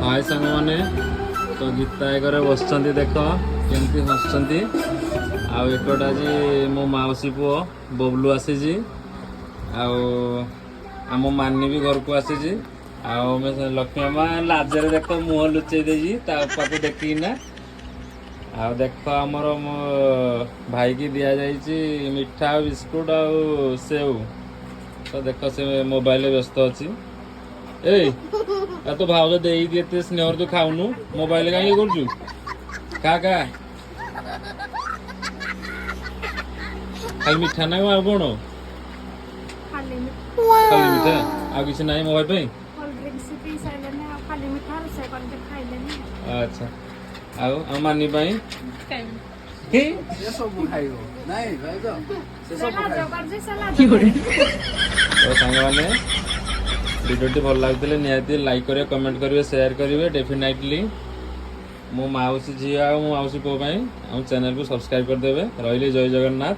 हाय सांग मैंने तो गीता एगरे बसचंती देख केमती हसुंती आकटा जी मो मौसी पु बबलू आसी आम मानी भी घर को आसी लक्ष्मी अम्मा लाजरे देख मुह लुचे देजी पाक देखना आ देख आमर मो भाई की दि जाइए मिठा बिस्कुट आ सेव तो देख से मोबाइल व्यस्त अच्छी ए तो भाव दे दिए स्नेह तू खाऊनु मोबाइल कहीं करू खा खा खाली मिठा ना आ कौन खाली मिठा आ किसी ना मोबाइल अच्छा आ मानी तो सांग मैंने भिडियोटी भल लगे निहाती लाइक करेंगे कमेंट करेंगे शेयर करेंगे डेफिनेटली मो मौसी झी आ मौसी पुओ चैनल को सब्सक्राइब करदे रही जय जगन्नाथ।